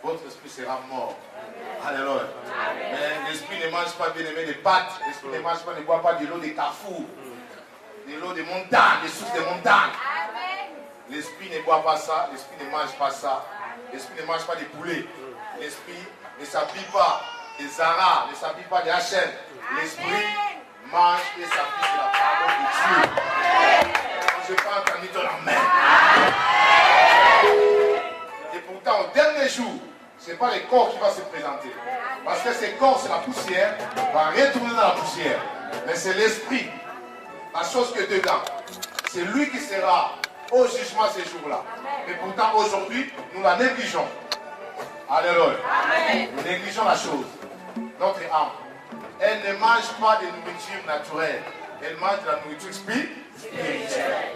votre esprit sera mort. Alléluia. Mais l'esprit ne mange pas, bien aimé, des pâtes. L'esprit ne mange pas, ne boit pas de l'eau des carrefours, de l'eau des montagnes, des sources des montagnes. L'esprit ne boit pas ça, l'esprit ne mange pas ça. L'esprit ne mange pas des poulets. L'esprit ne s'habille pas des Zara, ne s'habille pas des HM. L'esprit mange et s'habille de la parole de Dieu. Je n'ai pas entendu ton amen. Et pourtant, au dernier jour, ce n'est pas le corps qui va se présenter. Parce que ce corps, c'est la poussière, va retourner dans la poussière. Mais c'est l'esprit, la chose que dedans. C'est lui qui sera au jugement ces jours-là. Mais pourtant, aujourd'hui, nous la négligeons. Alléluia. Nous négligeons la chose. Notre âme. Elle ne mange pas de nourriture naturelle. Elle mange de la nourriture spirituelle.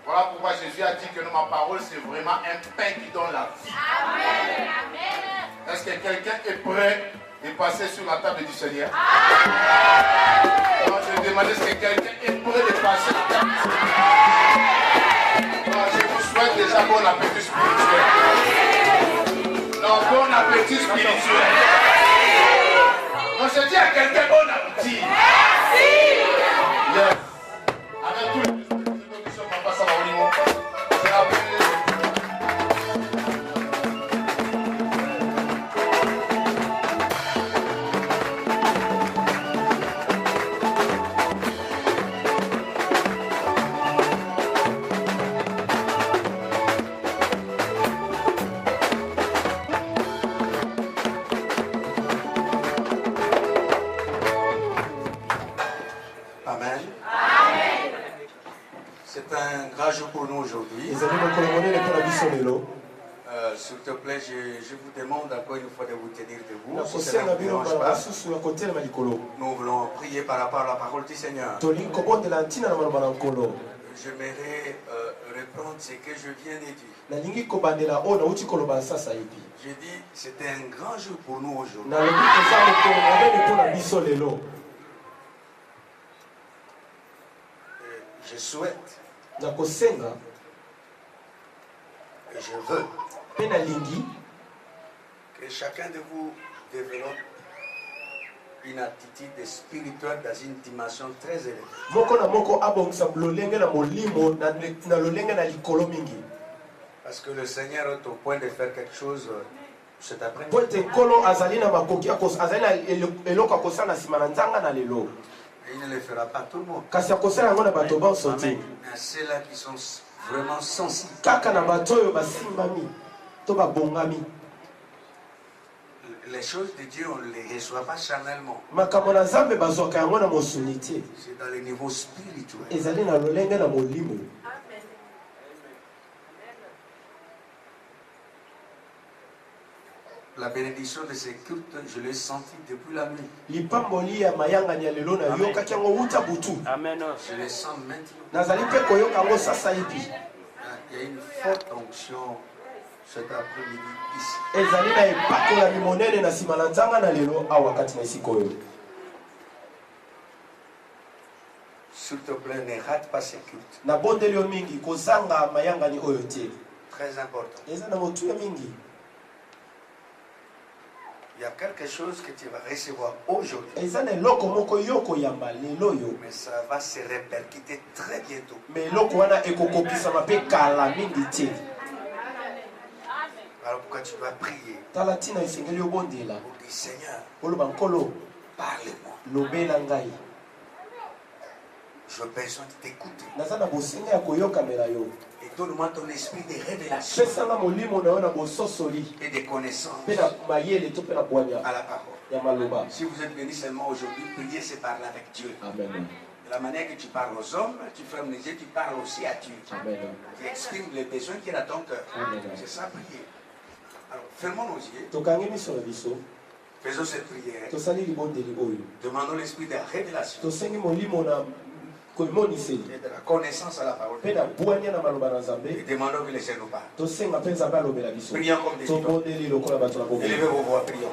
Voilà pourquoi Jésus a dit que ma parole, c'est vraiment un pain qui donne la vie. Amen. Est-ce que quelqu'un est prêt de passer sur la table du Seigneur? Non, je demandais est-ce que quelqu'un est prêt de passer sur la table du Seigneur? Non, je vous souhaite déjà bon appétit spirituel. Non, bon appétit spirituel. Non, je dis à quelqu'un bon appétit. Merci. Yes. Avec tout le pour nous aujourd'hui. S'il te plaît, je vous demande encore une fois de vous tenir debout. Si nous voulons prier par rapport à la parole du Seigneur. J'aimerais reprendre ce que je viens de dire. J'ai dit, c'était un grand jour pour nous aujourd'hui. Je souhaite et je veux que chacun de vous développe une attitude spirituelle dans une dimension très élevée. Parce que le Seigneur est au point de faire quelque chose cet après-midi. Et il ne le fera pas tout le monde. Mais ceux-là qui sont vraiment sensibles. Les choses de Dieu, on ne les reçoit pas charnellement. C'est dans le niveau spirituel. La bénédiction de ces cultes, je l'ai senti depuis la nuit. Amen. Je les sens maintenant. Il y a une forte onction cet après-midi ici. S'il te plaît, ne rate pas ces cultes. Très important. Il y a quelque chose que tu vas recevoir aujourd'hui. Mais ça va se répercuter très bientôt. Alors pourquoi tu dois prier pour dire Seigneur, parle-moi. J'ai besoin de t'écouter. Et donne-moi ton esprit de révélation et de connaissance à la parole. Si vous êtes venus seulement aujourd'hui, prier, c'est parler avec Dieu. Amen. De la manière que tu parles aux hommes, tu fermes les yeux, tu parles aussi à Dieu. Amen. Tu exprimes les besoins qu'il y a dans ton cœur. C'est ça, prier. Alors, fermons nos yeux. Faisons cette prière. Demandons l'esprit de la révélation et de la connaissance à la parole. Et demandons que les Seigneur nous parle. Prions comme des gens. Élevez vos voix, prions.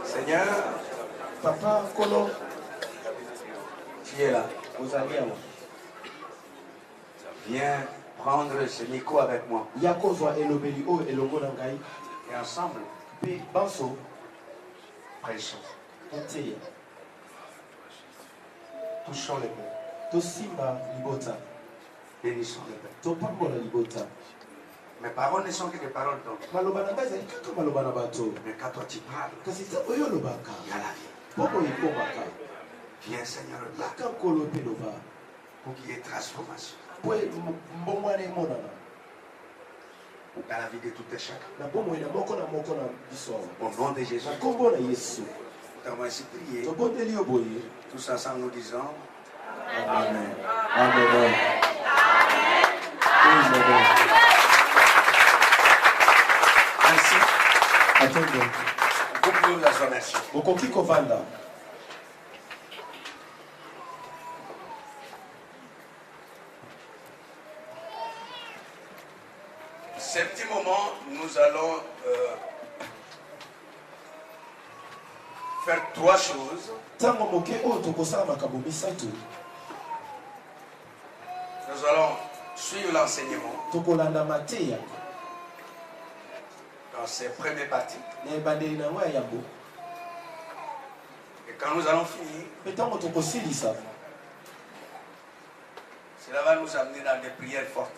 Seigneur, Papa Kolo, tu es là. Vous allez là. Viens prendre ce micro avec moi. Et ensemble, prêchons. Touchons le peuple. Bénissons le peuple. Mes paroles ne sont que des paroles d'homme. Mais quand toi tu parles, il y a la vie. Viens Seigneur là. Pour qu'il y ait transformation. Dans la vie de tout et chacun. Au nom de Jésus. Nous avons ainsi prié. Tous ensemble nous disons Amen. Amen. Amen. Ainsi, vous pouvez vous asseoir, merci. Ce petit moment, nous allons faire trois choses. Nous allons suivre l'enseignement dans ces premières parties. Et quand nous allons finir, cela va nous amener dans des prières fortes.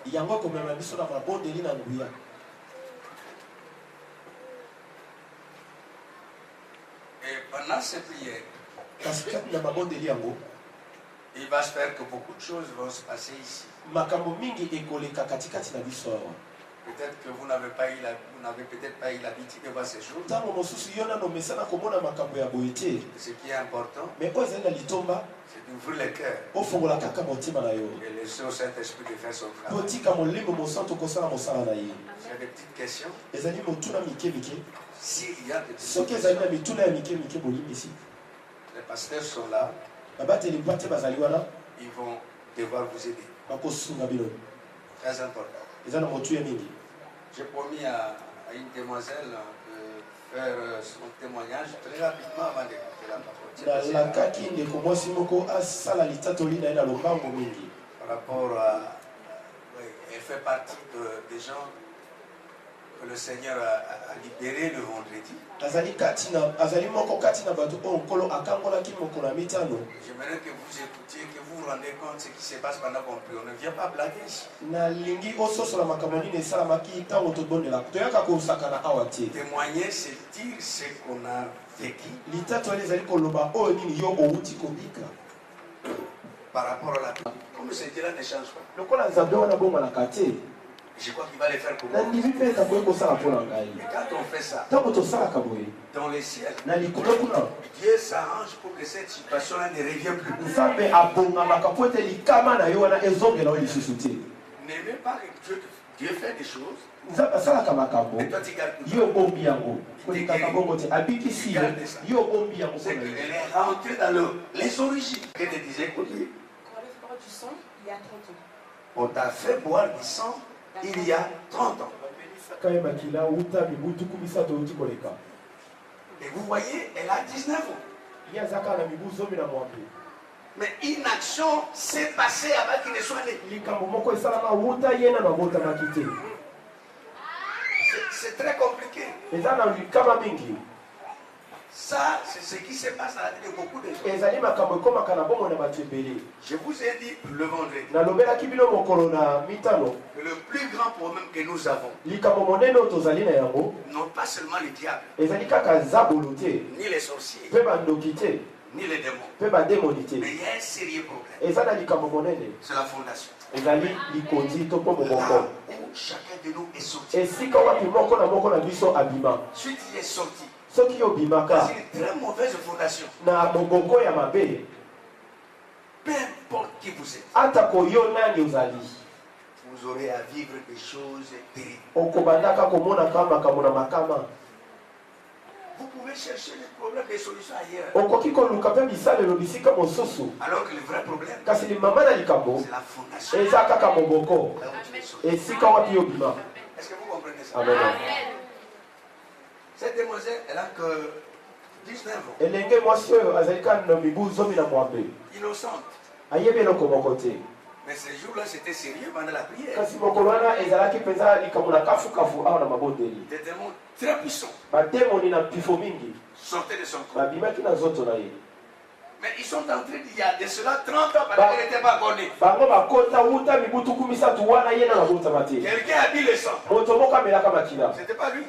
Et pendant ces prières, il va se faire que beaucoup de choses vont se passer ici. Peut-être que vous n'avez peut-être pas eu l'habitude de voir ces choses. Ce qui est important, c'est d'ouvrir le cœur et laisser au Saint-Esprit de faire son travail. J'ai des petites questions. S'il y a des petites questions, les pasteurs sont là. Ils vont devoir vous aider. Très important. J'ai promis à une demoiselle de faire son témoignage très rapidement avant d'écouter la parole. Par rapport à... Oui, elle fait partie des gens que le Seigneur a libérés le vendredi. J'aimerais que vous écoutiez, que vous vous rendez compte de ce qui se passe pendant qu'on prie. On ne vient pas blaguer ici. Témoigner, c'est dire ce qu'on a vécu. Par rapport à la vie. Comme le Seigneur ne change pas. Je crois qu'il va les faire pour nous. Et quand on fait ça, dans les ciels, Dieu s'arrange pour que cette situation-là ne revienne plus. N'aimez pas que Dieu fait des choses. Et toi tu gardes c'est qu'elle est rentrée dans les origines. Elle te disait, il y a 30 ans. On t'a fait boire du sang il y a 30 ans. Et vous voyez, elle a 19 ans. Mais une action s'est passée avant qu'il ne soit né. C'est très compliqué. Ça, c'est ce qui se passe dans la vie de beaucoup de gens. Je vous ai dit le vendredi que le plus grand problème que nous avons, non pas seulement le diable, ni les sorciers, ni les démons. Mais il y a un sérieux problème. C'est la fondation. Là où chacun de nous est sorti. Suite il est sorti. C'est une très mauvaise fondation. Peu importe qui vous êtes, vous aurez à vivre des choses terribles. Vous pouvez chercher les problèmes, des solutions ailleurs. Alors que le vrai problème, c'est la fondation. Est-ce que vous comprenez ça? Amen. Cette demoiselle, elle a que 19 ans. Innocente. Mais ce jour-là, c'était sérieux pendant la prière. Des démons très puissants sortaient de son corps. Mais ils sont entrés il y a de cela 30 ans parce qu'elle n'était pas bornée. Quelqu'un a mis le sang. C'était pas lui.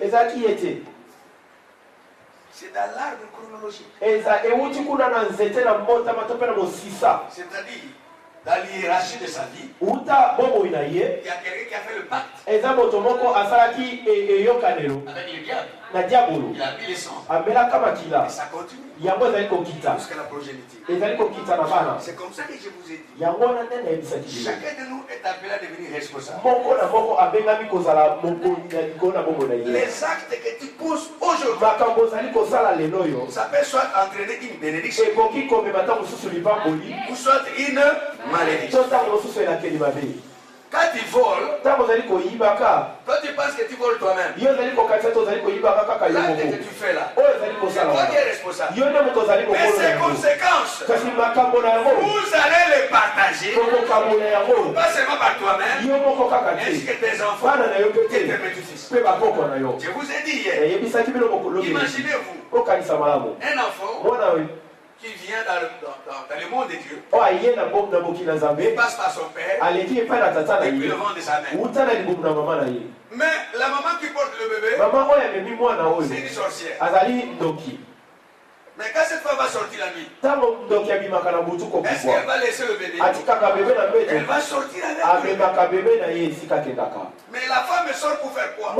C'est dans l'arbre chronologique. C'est-à-dire, dans l'hiérarchie de sa vie, il y a quelqu'un qui a fait le pacte avec le diable. Il a mis le sang. Et ça continue jusqu'à la progéniture. C'est comme ça que je vous ai dit. Chacun de nous est appelé à devenir responsable. Les actes que tu poses aujourd'hui, ça peut soit entraîner une bénédiction ou soit une malédiction. Quand tu voles, toi tu penses que tu voles toi-même. L'acte que tu fais là, c'est toi qui es responsable. Mais ces conséquences, vous allez les partager, pas seulement par toi-même, ainsi que tes enfants et tes petits-fils. Je vous ai dit hier, imaginez-vous un enfant qui vient dans le monde de Dieu, il passe par son père et puis le ventre de sa mère. Mais la maman qui porte le bébé, c'est une sorcière. Mais quand cette femme va sortir la nuit, est-ce qu'elle va laisser le bébé? Elle va sortir avec lui. Mais la femme sort pour faire quoi?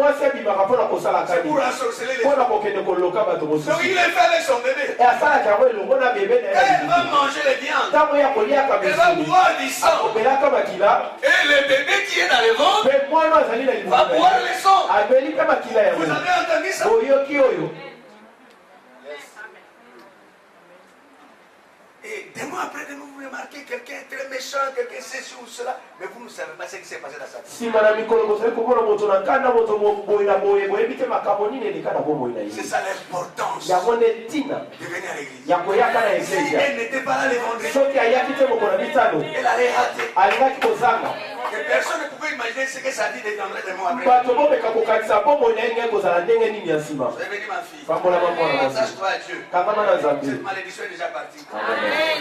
C'est pour ensorceler les gens. Donc il est fait avec son bébé. Quand elle va manger les viandes, elle va boire du sang. Et le bébé qui est dans le ventre va boire le sang. Vous avez entendu ça? Et des mois après, vous remarquez quelqu'un très méchant, quelqu'un ceci ou cela, mais vous ne savez pas ce qui s'est passé dans sa vie. C'est ça l'importance de venir à l'église. Si elle n'était pas là le vendredi, elle allait rater. Et personne ne pouvait imaginer ce que sa vie deviendrait des mois après. Vous avez dit ma fille, attache-toi à Dieu. Cette malédiction est déjà partie. Tu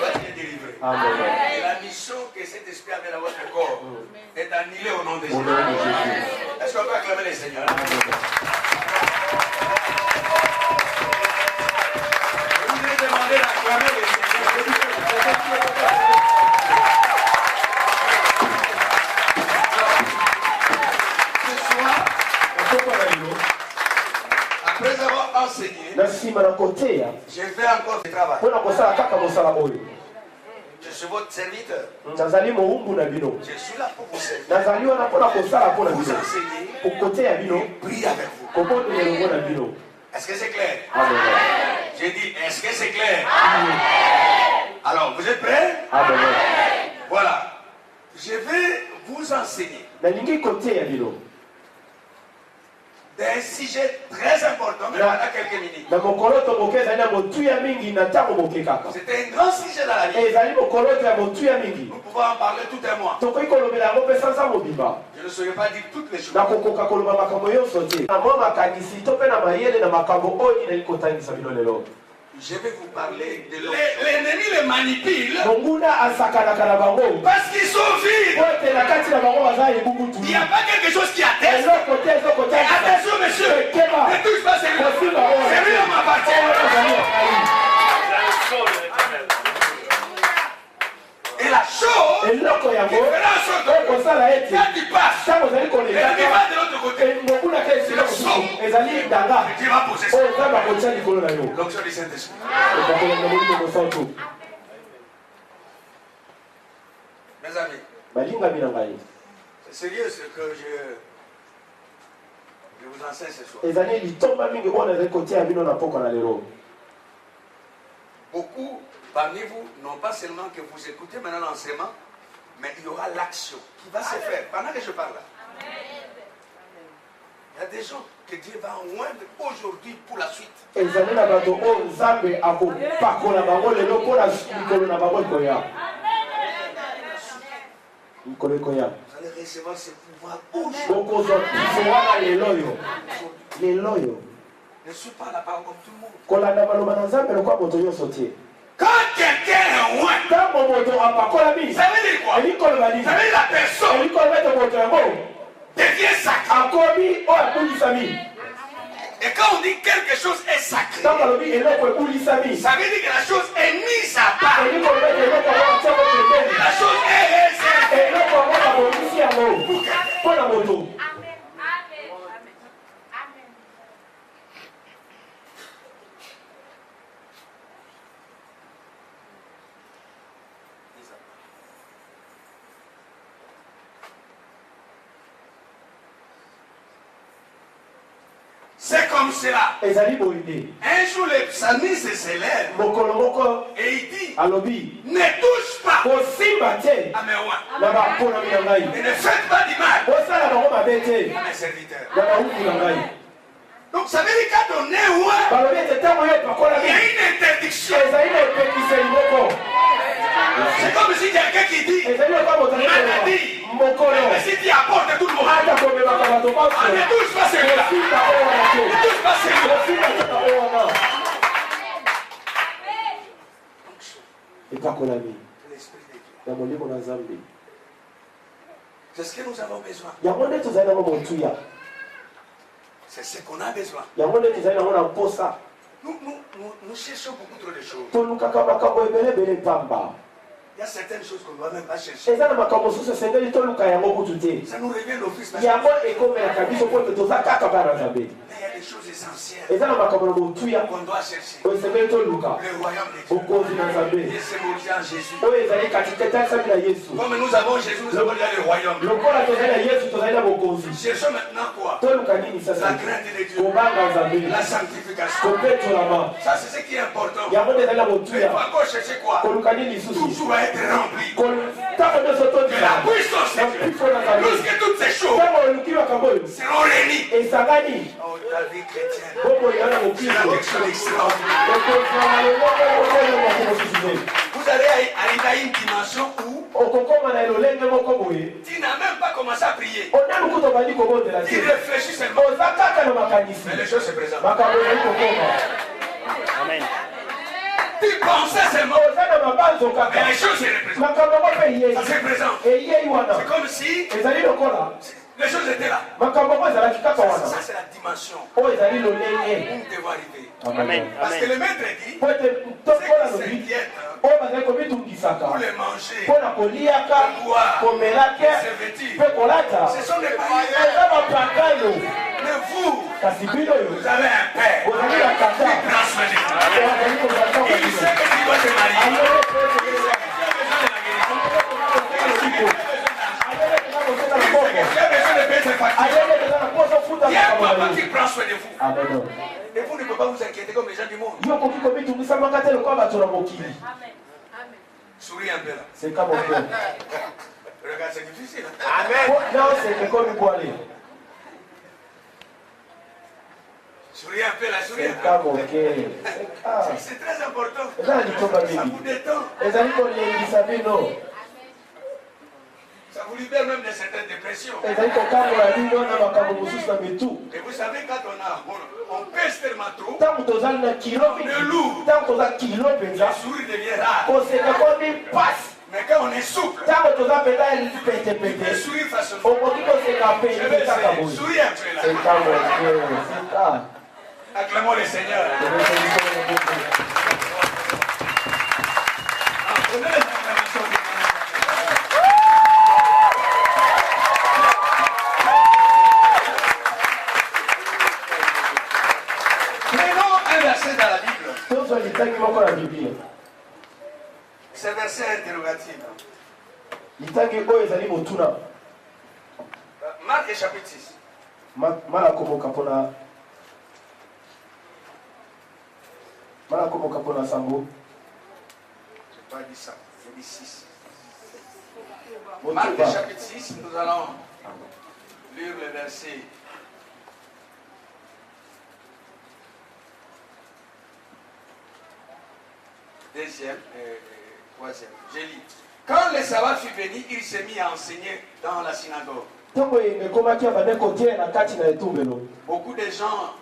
vas être délivré. Et la mission que cet esprit avait dans votre corps est annulée au nom de Jésus. Est-ce qu'on peut acclamer les Seigneurs? Je vous ai demandé d'acclamer les Seigneurs. Ce soir, après avoir enseigné, je fais encore ce travail. Je suis votre serviteur. Je suis là pour vous servir. Vous enseigner et prier avec vous. Est-ce que c'est clair? Amen. J'ai dit, est-ce que c'est clair? Amen. Alors, vous êtes prêts? Amen. Voilà. Je vais vous enseigner d'un sujet très important, mais pendant quelques minutes. C'est un grand sujet dans la vie. Nous pouvons en parler tout un mois. Je ne saurais pas dire toutes les choses. Je vais vous parler de l'ennemi les manipule parce qu'ils sont vides. Il n'y a pas quelque chose qui atteste. Attention monsieur, ne touche pas celui-là. Celui-là m'appartient. Et là, quand il y a tu passes. Et l'animal de l'autre côté. Le son. Et Dieu va poser ça. L'onction du Saint-Esprit. Mes amis, c'est sérieux ce que je vous enseigne ce soir. Beaucoup parmi vous n'ont pas seulement que vous écoutez maintenant l'enseignement, mais il y aura l'action qui va se faire pendant que je parle là. Il y a des gens que Dieu va oindre aujourd'hui pour la suite. Vous allez recevoir ce pouvoir aujourd'hui. Ne suis pas la parole comme tout le monde. Quand quelqu'un est loin, ça veut dire quoi? Ça veut dire la personne devient sacrée. Et quand on dit quelque chose est sacré, ça veut dire que la chose est mise à part. La chose est réservée. C'est comme cela. Un jour, le psalmiste se lève et il dit ne touche pas à mes rois et ne faites pas du mal à mes serviteurs. Donc ça veut dire qu'à donner roi, il y a une interdiction. C'est comme si quelqu'un qui dit maladie. Mais si tu apportes tout le monde, ne touche pas celui-là. Ne touche pas celui-là. L'esprit de Dieu. C'est ce que nous avons besoin. C'est ce qu'on a besoin. Nous cherchons beaucoup trop de choses. Il y a certaines choses qu'on ne doit même pas chercher. Ça nous revient l'office. Mais il y a des choses essentielles qu'on doit chercher. Le royaume de Dieu. Et c'est en Jésus. Comme nous avons Jésus, nous avons déjà le royaume. Cherchons maintenant quoi? La crainte de Dieu. La sanctification. Ça c'est ce qui est important. Mais il faut encore chercher quoi? Tout va être rempli. Que la puissance de Dieu. Lorsque toutes ces choses seront réunies. Oh, ta vie chrétienne. C'est la question extraordinaire. Vous allez arriver à une dimension où tu n'as même pas commencé à prier. Tu réfléchis seulement. Mais les choses se présentent. Amen. Tu pensais seulement. Mais les choses se représentent. Ça se présente. C'est comme si les choses étaient là. Ça c'est la dimension où nous devons arriver. Amen. Parce que le maître dit ceux qui s'inquiètent pour les manger, pour boire, pour se vêtir, ce sont des païens. Mais vous avez un père qui prend soin de vous. Il sait que tu dois te marier. Tu as besoin de payer ses factures. Il y a un papa qui prend soin de vous. Et vous ne pouvez pas vous inquiéter comme les gens du monde. Souris un peu là. C'est comme on fait. Regarde, c'est difficile. Amen. Non, c'est comme il faut aller. Souris un peu là, souris un peu. C'est très important. Ça vous détend. Ça vous libère même de certaines dépressions. Et vous savez, quand on pèse tellement trop, on est lourd. La souris devient rare. Mais quand on est souple, on peut sourire facilement. Je vais essayer. Sourire un peu là. Acclamons le Seigneur. interrogative. Marc chapitre 6. Sambo. Je n'ai pas dit ça, j'ai dit 6. Marc chapitre 6, nous allons lire le verset. Deuxième et troisième. J'ai lu. Quand le sabbat fut venu, il s'est mis à enseigner dans la synagogue. Beaucoup de gens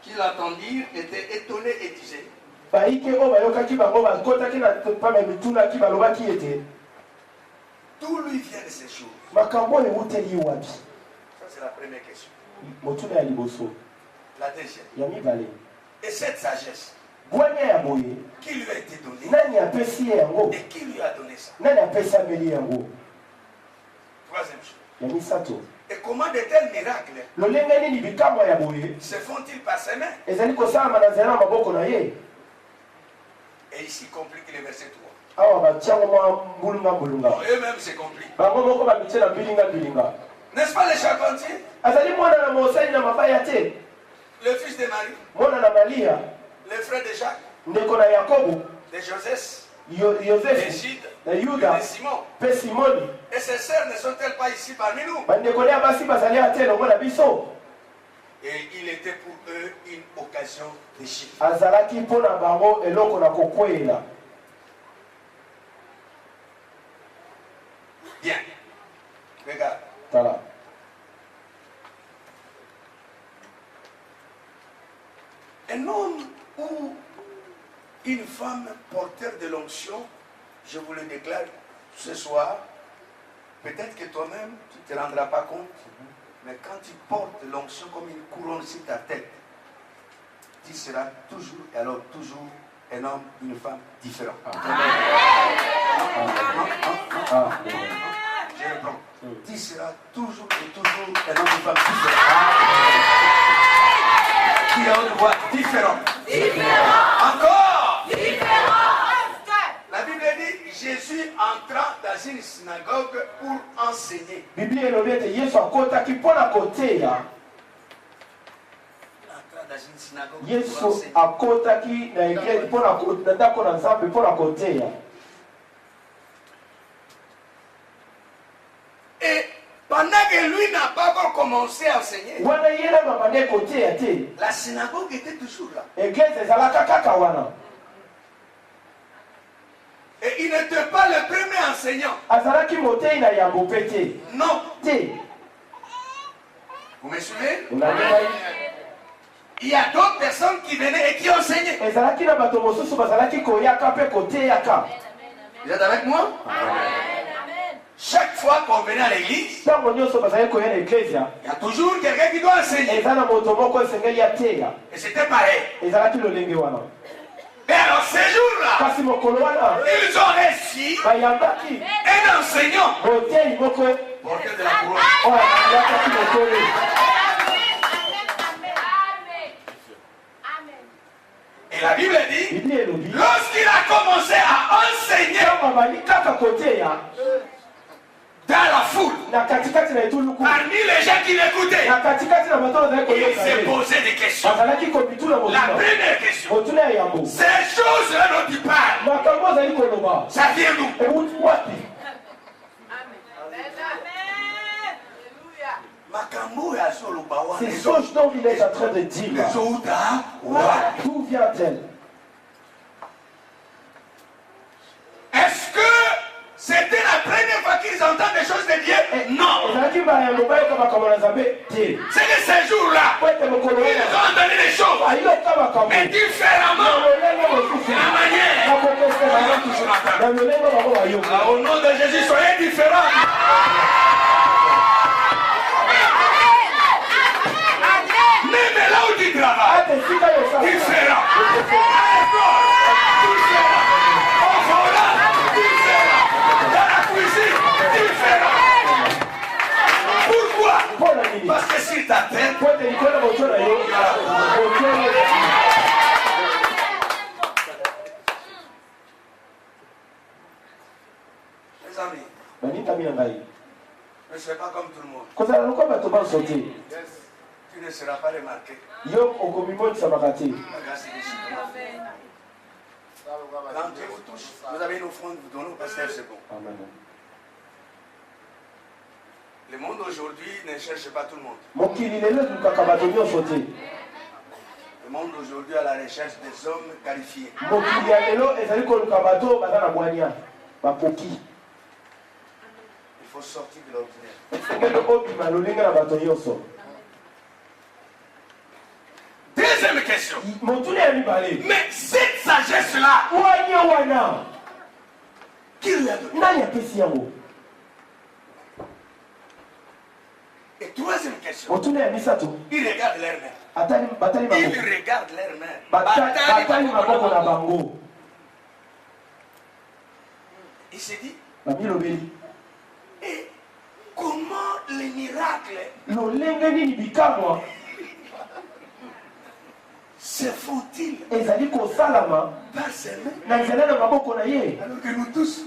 qui l'attendirent étaient étonnés et disaient: d'où lui viennent ces choses? Ça, c'est la première question. La deuxième. Et cette sagesse qui lui a été donnée, et qui lui a donné ça? Troisième chose. Et comment de tels miracles se font-ils par ses mains? Et ici complique le verset 3. Eux-mêmes c'est compliqué. N'est-ce pas les charpentiers? Le fils de Marie, le frère de Jacques, de Joseph, de Jude, de Simon. Et ses sœurs ne sont-elles pas ici parmi nous? Et il était pour eux une occasion de chiffre. Bien. Regarde. Un homme ou une femme porteur de l'onction, je vous le déclare ce soir, peut-être que toi-même tu ne te rendras pas compte, mais quand tu portes l'onction comme une couronne sur ta tête, tu seras toujours, et alors toujours, un homme, une femme différent. Je reprends. Tu seras toujours et toujours un homme, une femme différent. Qui a une voix différente. Encore. La Bible dit Jésus entrant dans une synagogue pour enseigner. Et pendant que lui n'a pas encore commencé à enseigner, la synagogue était toujours là. Et il n'était pas le premier enseignant. Non. Vous me suivez? Il y a d'autres personnes qui venaient et qui enseignaient. Vous êtes avec moi? Chaque fois qu'on venait à l'église, il y a toujours quelqu'un qui doit enseigner. Et c'était pareil. Et alors ces jours-là, ils ont réussi un enseignant porteur de la couronne. Et la Bible dit, lorsqu'il a commencé à enseigner dans la foule, parmi les gens qui l'écoutaient, il s'est posé des questions. La première question, ces choses-là dont tu parles, ça vient d'où? C'est ce dont il est en train de dire. D'où vient-elle? Est-ce que c'était la première fois qu'ils entendent des choses de Dieu? Non. C'est que ces jours-là, ils ont entendu des choses, mais différemment, la manière. Au nom de Jésus, soyez différents. Même là où tu travailles, différent. À l'école, différent. Au forage, différent. Dans la cuisine, différent. Pourquoi? Parce que sur ta tête, amis, ne sois pas comme tout le monde. Tu ne seras pas remarqué. La grâce de Dieu. Quand Dieu vous touche, vous avez une offrande, vous donnez au pasteur, c'est bon. Amen. Le monde aujourd'hui ne cherche pas tout le monde. Le monde aujourd'hui à la recherche des hommes qualifiés. Il faut sortir de l'ordinaire. Deuxième question. Mais cette sagesse-là, qui lui a donné? Et troisième question. Il regarde leur main. Il regarde leur main. Il s'est dit, et comment les miracles se font-ils par ses mains? Alors que nous tous,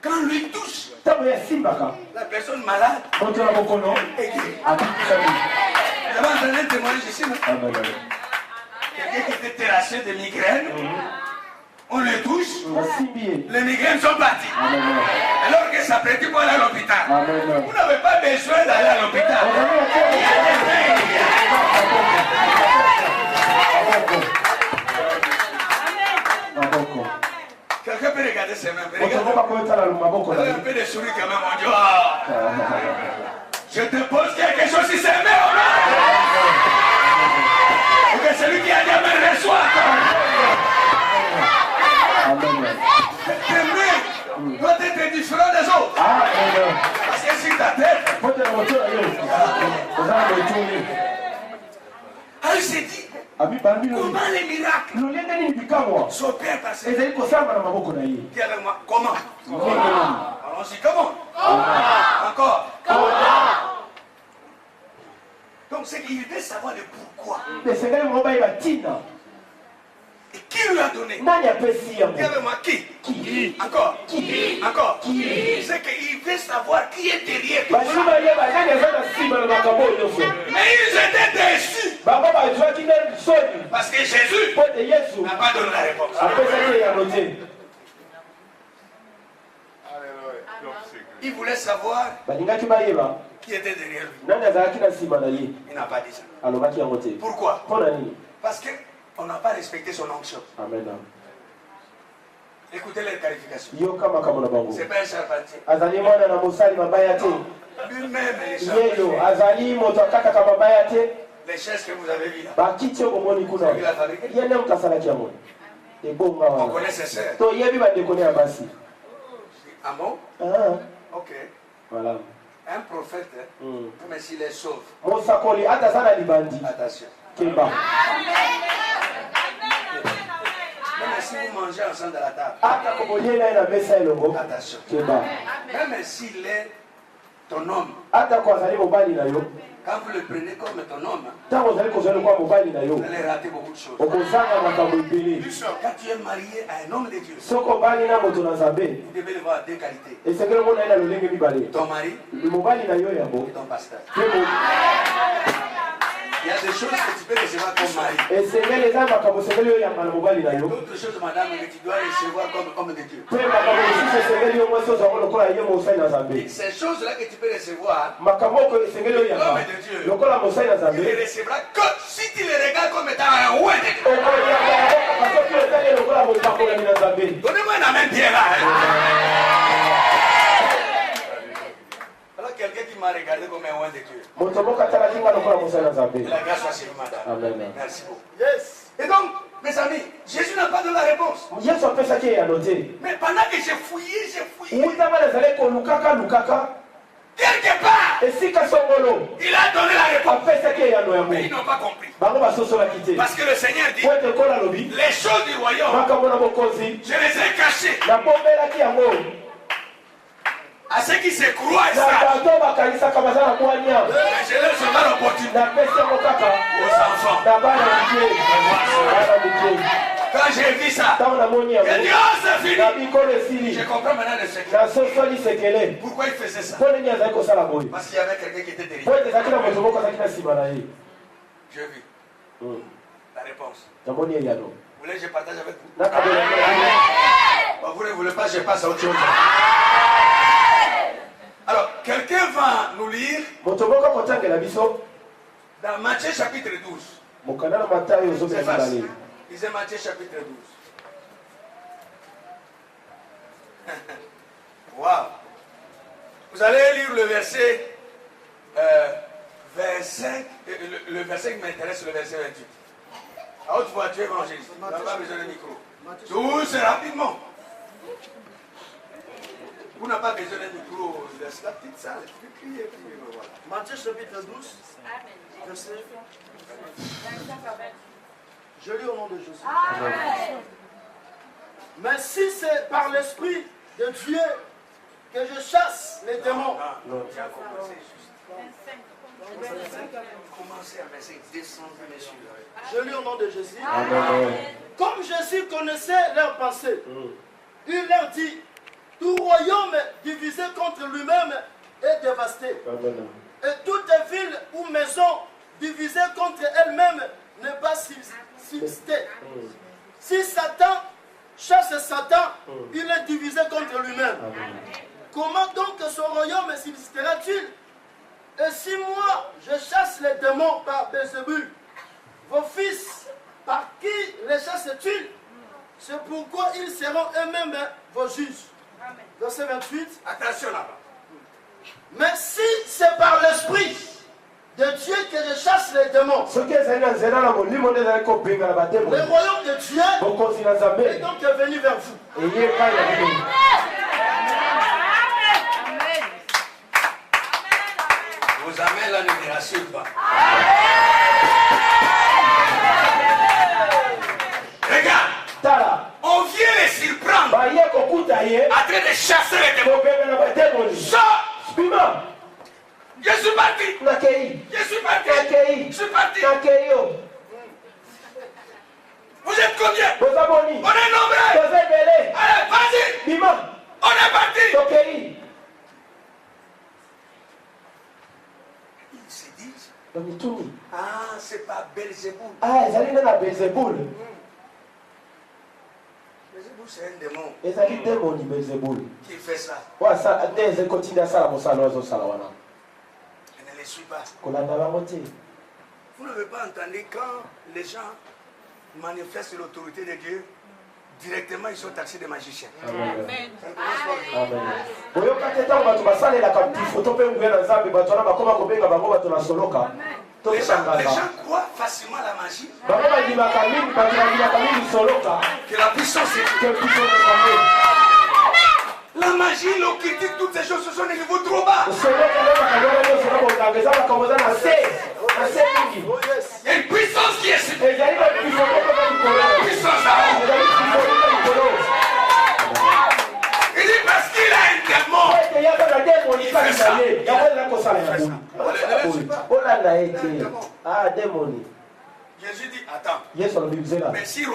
quand lui touche, la personne malade est guérie. J'avais entendu un témoignage ici. Quelqu'un qui était terrassé de migraines, on le touche, les migraines sont parties. Alors que ça prête pour aller à l'hôpital. Vous n'avez pas besoin d'aller à l'hôpital. Quelqu'un peut regarder ses mains. Regardez un peu de souris quand même. On dit, oh, je te pose quelque chose si c'est main. Pour que celui qui a dit amen reçoit. Tes mains doivent être différentes des autres. Parce que sur ta tête, il s'est dit, comment les miracles s'opèrent par ses mains? Dis avec moi, comment? Allons-y, comment? Encore. Donc c'est qu'il veut savoir le pourquoi. Et qui lui a donné? Dis avec moi, qui? Encore. Encore. C'est qu'il veut savoir qui est derrière tout ça. Mais ils étaient déçus. Parce que Jésus n'a pas donné la réponse. Il voulait savoir qui était derrière lui. Il n'a pas dit ça. Pourquoi? Parce qu'on n'a pas respecté son onction. Amen. Écoutez les qualifications. C'est pas un charpentier. Lui-même, les chaises que vous avez vues là, c'est lui la fabriqué. On connaît ses sœurs. Ah bon? Ok. Voilà. Un prophète, même s'il est sauve. Attention. Même si vous mangez ensemble à la table. Attention. Même s'il est ton homme. Quand vous le prenez comme ton homme, vous allez rater beaucoup de choses. Quand tu es marié à un homme de Dieu, vous devez le voir deux qualités. Ton mari et ton pasteur. Il y a des choses que tu peux recevoir comme mari. D'autres choses, madame, que tu dois recevoir comme homme de Dieu. Et ces choses-là que tu peux recevoir comme homme de Dieu, tu les recevras que si tu les regardes comme étant un roi de Dieu. Donnez-moi un amen bien là. Alors quelqu'un qui m'a regardé comme un roi de Dieu. La grâce soit sur vous, madame. Amen. Merci beaucoup. Yes. Et donc, mes amis, Jésus n'a pas donné la réponse. Mais pendant que j'ai fouillé, quelque part, il a donné la réponse. Mais ils n'ont pas compris. Parce que le Seigneur dit, les choses du royaume, je les ai cachées À ceux qui se croient na bato bakanisaka baza na bwania mais je leur donne l'opportunité napesi yango kaka aux enfants. na bana mike Quand j'ai vu ça, ntango namoni yango j'ai dit, oh, c'est fini. na bikolo esili Je comprends maintenant le secret. nasosoli sekele Pourquoi il faisait ça? mpo ndenge azali kosala boye Parce qu'il y avait quelqu'un qui était po derrière. ete ezalaki na moto moko azalaki na nsima na ye J'ai vu la réponse. namoni eyano Vous voulez que je partage avec vous? nakabela Vous ne voulez pas, je passe à autre chose. Alors, quelqu'un va nous lire moto moko akotangela biso dans Matthieu chapitre 12. mokanda na matayo C'est ozomela facile. mibale Lisez Matthieu chapitre 12. Wow. Vous allez lire le verset 25. Le verset qui m'intéresse, c'est le verset 28. À haute voix, tu es évangéliste. Tu n'as pas besoin de micro. Tous rapidement. Vous n'avez pas besoin de micro. C'est la petite salle. Tu peux crier. Voilà. Matthieu chapitre 12, verset. Je lis au nom de Jésus. Mais si c'est par l'Esprit de Dieu que je chasse les démons, Tu as commencé juste. Commencez à verser, descendez, messieurs. je lis au nom de Jésus. Amen. Comme Jésus connaissait leurs pensées, il leur dit, tout royaume divisé contre lui-même est dévasté. Amen. Et toute ville ou maison divisée contre elle-même n'est pas subsistée. Si Satan chasse Satan, il est divisé contre lui-même. Comment donc son royaume subsistera-t-il? Et si moi, je chasse les démons par Bézébul, vos fils, par qui les chassent-ils? C'est pourquoi ils seront eux-mêmes vos juges. Verset 28. Attention là-bas. Mais si c'est par l'Esprit de Dieu que je chasse les démons, soki ezali na nzela na molimo nde ezali kobenga na batemo le royaume de Dieu bokonzi na nzambe est donc venu vers vous. eye epai na bino Vos amens là ne les rassurent pas. Regarde, tala on vient les surprendre baye kokuta ye en train de chasser les démons. kobenga na batemoni Sors! bima Je suis parti! nakei Je suis parti! nakei Je suis parti! nakei yo Vous êtes combien? boza boni On est nombreux! boza ebele Allez, vas-y! bima On est parti! tokei Ils se disent, bamituni ah, c'est pas Belzéboul. ezali nde na belzebul Belzéboul, c'est un démon ezali demoni belzebul qui fait ça. nde ezali kotindi asala mosala oyo azosala wana Je ne les suis pas. kolanda bango te Vous n'avez pas entendu quand les gens manifestent l'autorité de Dieu, directement ils sont taxés de magiciens. boyoka te ntango bato basalelaka bifoto mpe nguya na nzambe bato wana bakoma kobenga bango bato na soloka to Les sangaka gens croient facilement à la magie, bango bandimaka mingi bato bandimaka mingi soloka que la puissance est... ke biso na nzambe La magie, l'occultisme, toutes ces choses, ce sont des niveaux trop bas. soloka nde makambo nyonso na bonganga eza makambo eza na se mingi Oh yes. Il y a une puissance qui est supérieure. ezali babifoto mpe balikolo La puissance là-haut. ezali bifoto mpe likolo Il dit parce qu'il a un démon. ete yaka na demoni kati na ye yango eza kosala ya boli olanda ye te demoni Jésus dit, attends, yesu alobi bizela mais si un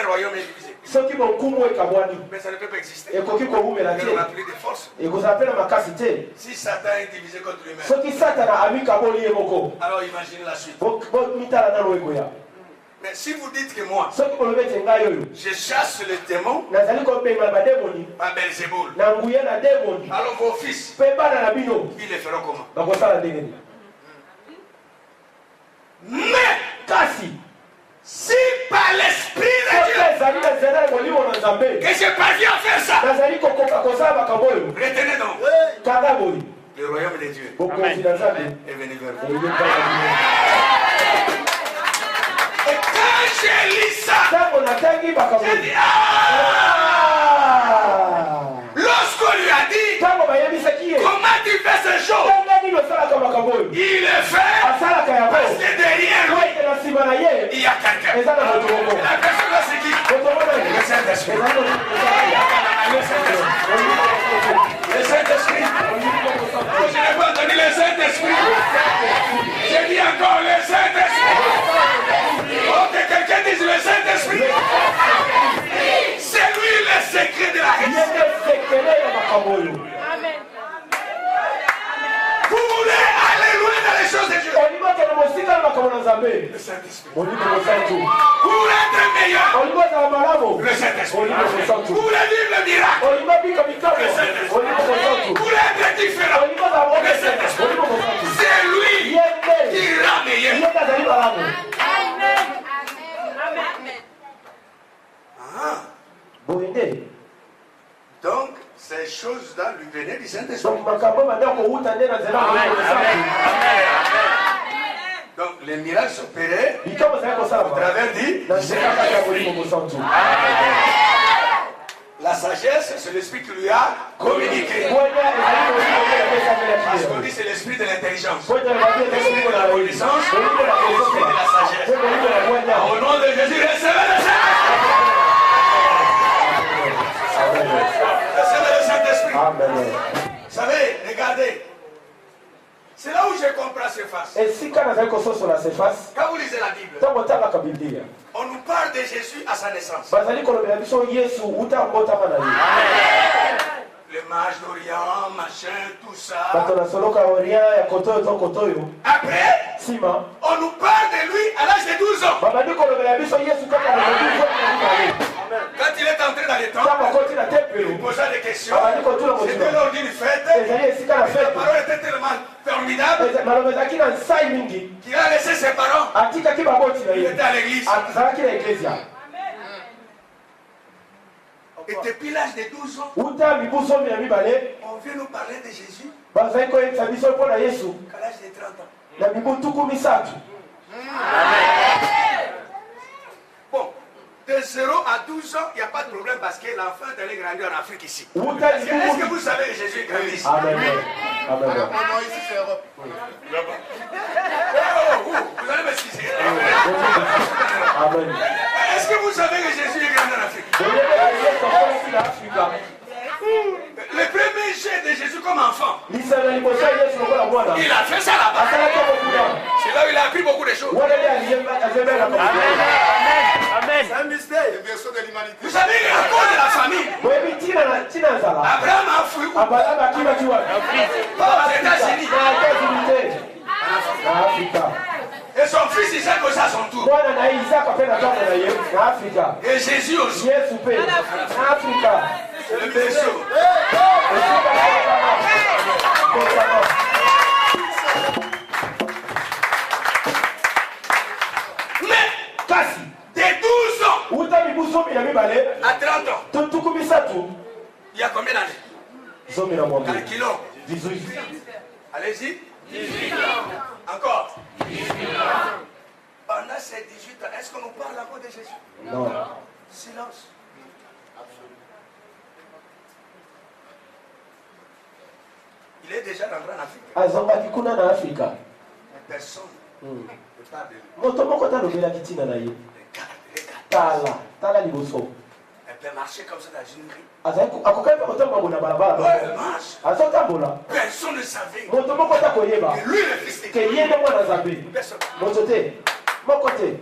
royaume est divisé, soki bokumu ekabwani mais ça ne peut pas exister. ekoki kowumela Mais te on n'a plus de force. ekozala mpe na makasi te Si Satan est divisé contre lui-même, soki satana amikaboli ye moko alors imaginez la suite. mitala nano ekoya Mais si vous dites que moi, soki bolobi ete ngai oyo je chasse le démon nazali kobenga bademoni par Belzéboul, na nguya na demoni alors vos fils, mpe bana na bino ils le feront comment? bakosala ndenge nini Mais kasi si par l'Esprit de soki Dieu ezali na nzela ya molimo na nzambe que je parviens à faire ça, nazali kokoka kosala makambo oyo retenez donc, kaka boyi le royaume de Dieu bokonzi na nzambe est venu vers vous. eyebi epai na bino Et quand j'ai lu ça, ntango natangi makambo j'ai dit, oyo ah! Lorsqu'on lui a dit, ntango bayebisaki ye comment tu fais ces choses? ndenge nini osalaka makambo oyo Il le fait asalaka yango parce que derrière po lui, ete na nsima na ye il y a quelqu'un. eza na moto moko La personne là, c'est qui? moto moko Le Saint-Esprit. eza Le Saint-Esprit. Le Saint-Esprit. Le Saint-Esprit. Pour être meilleur. Le Saint-Esprit. Pour vivre le miracle. Le Saint-Esprit. Pour être différent. Le Saint-Esprit. C'est lui qui rend meilleur. Donc, ces choses-là lui venaient du Saint-Esprit. Donc, les miracles s'opéraient au travers du Saint-Esprit. La sagesse, c'est l'esprit qui lui a communiqué. Parce qu'on dit c'est l'esprit de l'intelligence, l'esprit de la connaissance, l'esprit de la sagesse. Au nom de Jésus, recevez le Saint-Esprit. Recevez le Saint-Esprit. Vous savez, regardez. C'est là où je comprends ces faces. Quand vous lisez la Bible, on nous parle de Jésus à sa naissance. Le mage d'Orient, machin, tout ça. Après, on nous parle de lui à l'âge de 12 ans. Quand il est entré dans les temples, il posa des questions. C'était lors d'une fête. La parole était tellement formidable qu'il a laissé ses parents. Il était à l'église. Et depuis l'âge de 12 ans, on vient nous parler de Jésus qu'à l'âge de 30 ans. Bon, de 0 à 12 ans, il n'y a pas de problème parce que l'enfant est allé grandir en Afrique ici. Est-ce que vous savez que Jésus est grandi ici? Non, ici c'est Europe. Vous allez m'excuser. Est-ce que vous savez que Jésus est grandi en Afrique? Le premier jet de Jésus comme enfant, il a fait ça là-bas. C'est là où il a appris beaucoup de choses. Amen. C'est un mystère. Vous savez, à cause de la famille, Abraham a fui aux États-Unis. Et son fils Isaac aussi à son tour. Et Jésus aussi. C'est le berceau. Mais, dès 12 ans à 30 ans, il y a combien d'années? Calculons. Allez-y. 18 ans. Encore. 18 ans. Pendant ces 18 ans, est-ce qu'on nous parle encore de Jésus? Non. Silence. Il est déjà rentré en Afrique. Mais personne ne parle de lui. Regarde. Elle peut marcher comme ça dans une rue. Elle marche. Personne ne savait que lui le fils de Dieu. Personne.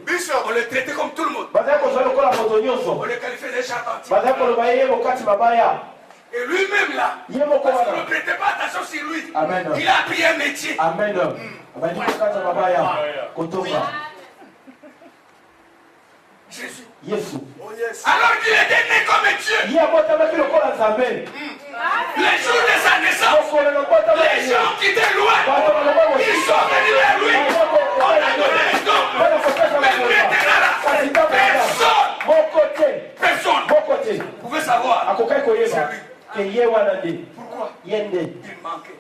Bishop, on le traitait comme tout le monde. On le qualifiait de charpentier. Et lui-même là, parce qu'on ne prêtait pas attention sur lui. Amen. Il a appris un métier. Amen. Jésus. Yesu. Oh yes. Alors qu'il était né comme Dieu. Le jour de sa naissance, les gens qui étaient loin, ils sont venus vers lui. On a donné un don. Mais maintenant là, personne. Vous pouvez savoir. C'est lui. Pourquoi? Il manquait.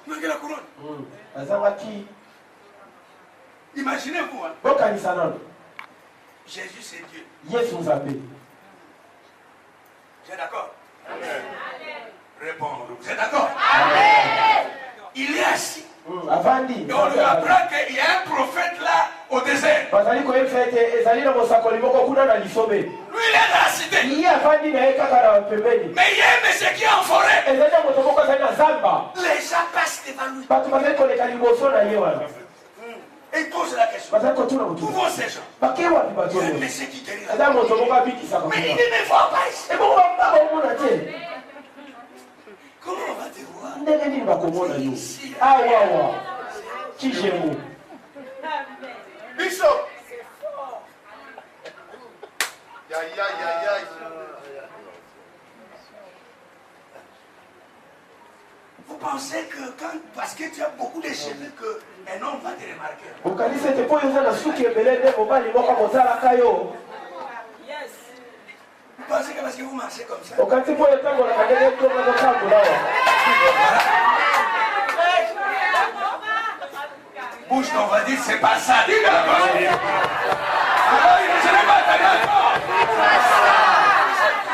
Manquez la couronne. Imaginez-vous. Hein? Jésus c'est Dieu. Vous êtes d'accord? Répondre. Vous êtes d'accord? Il est assis. Et on lui apprend qu'il y a un prophète là au désert. Lui il est dans la cité. Mais il y a un monsieur qui est en forêt. Les gens passent devant lui. Et il pose la question. Où vont ces gens? Il y a un monsieur qui guérit là. Mais il ne me voit pas ici. Comment on va te voir? Ici. Bishop. Aïe, aïe, aïe, aïe. Vous pensez que parce que tu as beaucoup de cheveux, qu'un homme va te remarquer? Vous pensez que parce que vous marchez comme ça? Bouge, on va dire c'est pas ça. Dis-le. Alors, je n'ai pas d'accord.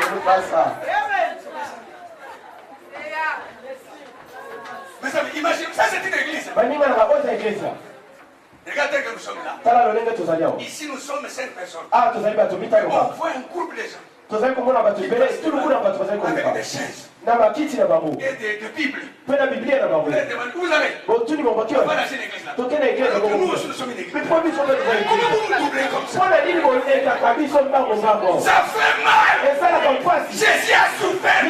C'est pas ça. Mais ça, imagine, ça c'est une église. Regardez que nous sommes là. Ici nous sommes 5 personnes. On voit un groupe de gens. Avec des chaises. Et des Bibles. Vous allez. On va dans une église là. Alors que nous aussi nous sommes une église. Comment vous nous doublez comme ça? Ça fait mal. Jésus a souffert.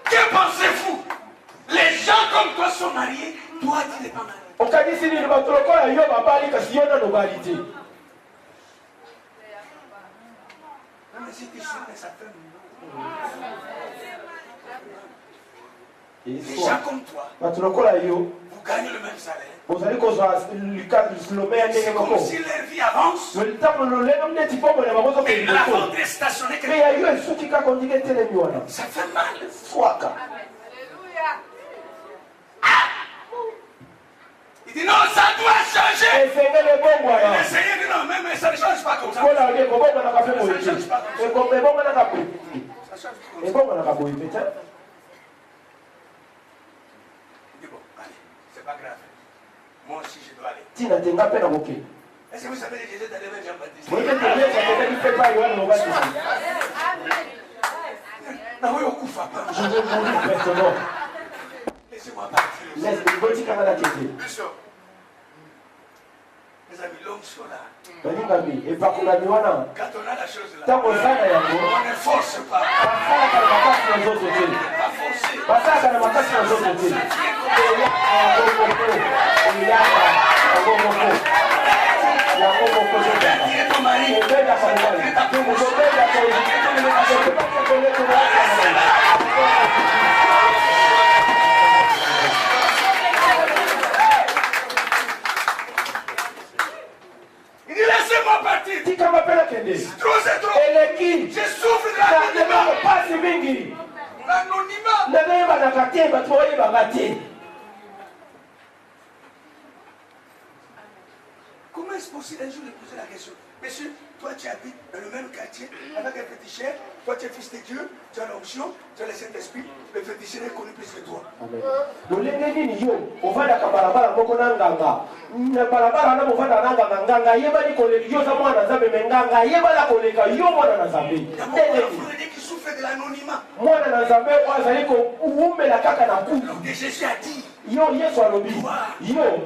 Que pensez-vous? Les gens comme toi sont mariés. Toi tu n'es pas marié. Les gens comme toi, vous gagnez le même salaire. C'est comme si leur vie avance. Mais la vôtre est stationnée. Ça fait mal. Il dit non, ça doit changer. Le Seigneur dit non, mais ça ne change pas comme ça. Ça ne change pas comme ça. C'est pas grave. Moi aussi je dois aller. Est-ce que vous savez que Jésus est allé vers Jean-Baptiste? Non, oui, on couvre pas. Laissez-moi partir. Bishop. Mes amis, l'homme sont là. Quand on a la chose là, on ne force pas. On ne pas forcer. Il dit laissez-moi partir. Trop c'est trop. Je souffre de l'anonymat. Comment est-ce possible un jour de poser la question? Monsieur, toi tu habites dans le même quartier avec un féticheur, toi tu es fils de Dieu, tu as l'onction, tu as le Saint-Esprit, le féticheur est connu plus que toi. Qui souffre de l'anonymat. Donc Jésus a dit, toi,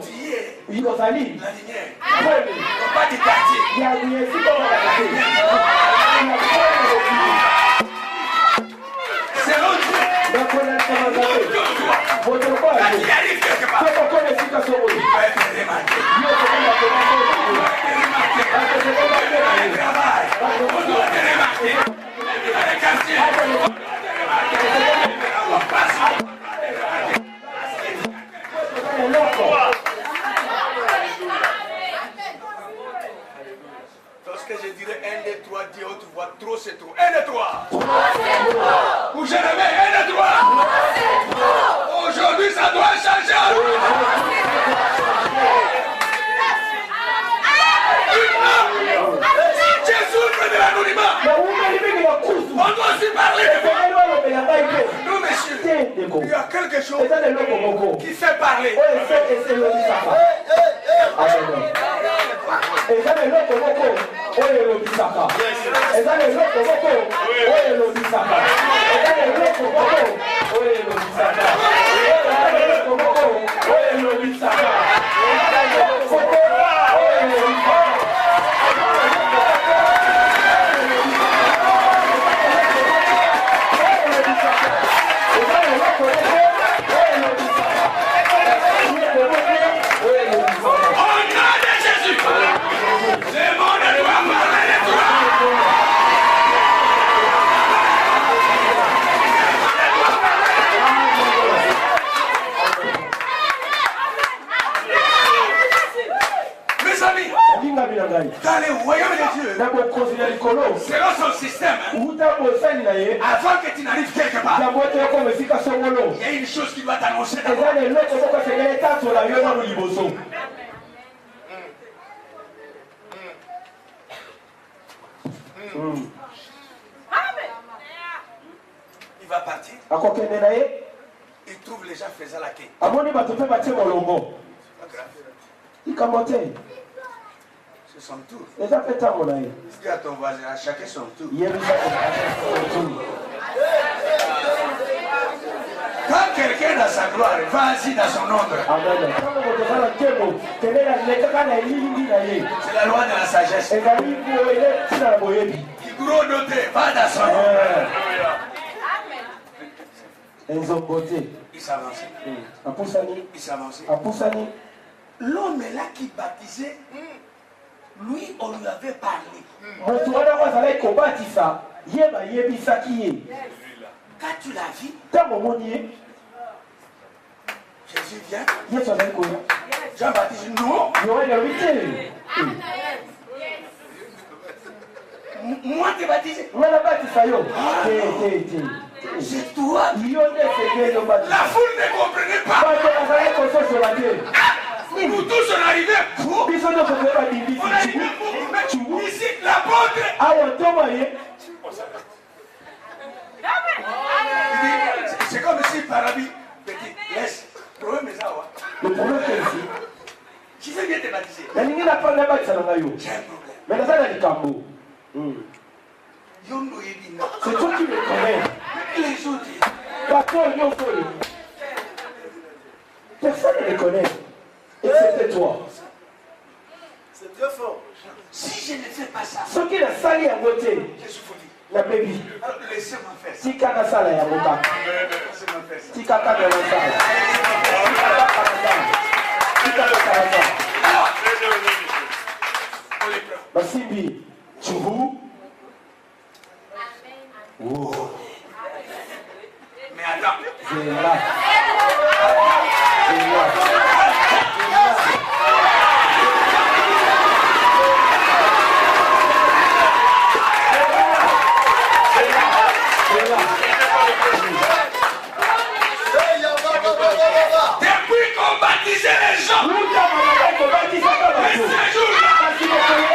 tu es la lumière. Pas du quartier. Selon Dieu. Quand il arrive quelque part, tu peux être remarqué. Lorsque je dirais 1, 2, 3, Dieu, tu vois trop, c'est trop. 1, 2, 3. Où je le mets, 1, 2, 3. Aujourd'hui, ça doit changer. Je souffre de l'anonymat. On doit aussi parler de moi. Non, monsieur, il y a quelque chose qui fait parler. Dans les royaumes de Dieu, selon son système, avant que tu n'arrives quelque part, il y a une chose qui doit t'annoncer. Il va partir. Il trouve les gens faisant la quête. C'est son tour. Dis à ton voisin, à chacun son tour. Quand quelqu'un a sa gloire, vas-y dans son ombre. C'est la loi de la sagesse. Qui gros noté, va dans son ombre. Il s'avance. Il s'avance. L'homme là qui baptisait, lui, on lui avait parlé. Quand tu l'as vu, Jésus vient. Jean-Baptiste, non. Moi, tu es baptisé. C'est toi. La foule ne comprenait pas. Nous tous on arrivait pour. On arrivait pour. Ici, l'apôtre. C'est comme si Parabi petit, laisse. Le problème est ici. Je vais bien te baptiser. J'ai un problème. C'est toi qui le connais. Les autres. Personne ne les connaît. Excepté toi. C'est très fort. Si je ne fais pas ça, Ce qui est sali à côté, je suis foutu. la baby. Laissez-moi faire ça. Si kaka sala ya boka. Laissez-moi faire ça. Si kaka de la sala. Si kaka de la sala. Basimbi, chubu. Oh. Mais attends. C'est là. Depuis qu'on baptisait les gens, et ces jours-là, on a vu autre chose.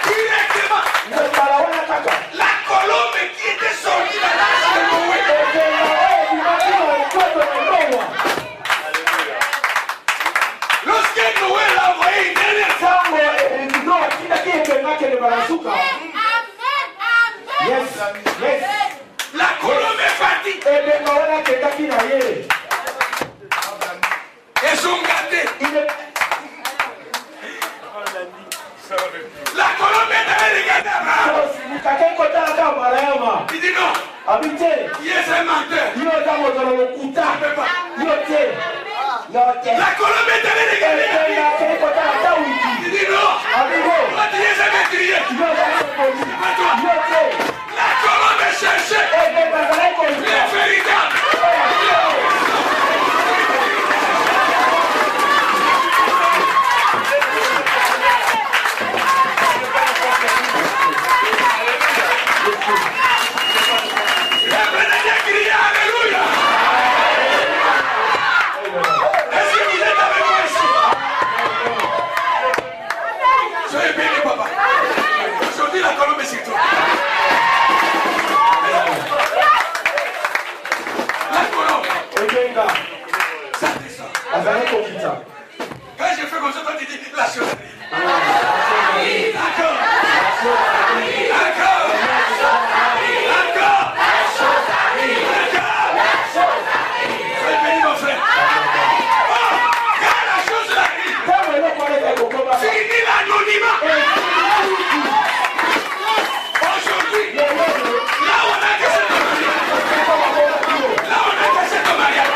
Directement, la colombe qui était sortie de l'âge de Noé. Lorsque Noé l'a envoyé une dernière fois, la colombe est partie. Ils sont gâtés. La colombe est allée regarder Abraham. Il dit non. Il est un menteur. Il ne peut pas. La colombe est allée regarder Abraham. Il dit non. Toi, tu es un meurtrier. C'est pas toi. La colombe est cherchée. Les véritables. Alléluia. Est-ce que vous êtes avec moi ici? Soyez bénis, papa. Aujourd'hui, la colombe est sur toi. La colombe. Ça descend. Quand je fais comme ça, toi tu dis la chose arrive. D'accord. D'accord. D'accord. Soyez bénis, mon frère. Oh, quand la chose arrive, fini l'anonymat. Aujourd'hui, là on a cassé ton mariage. Là on a cassé ton mariage.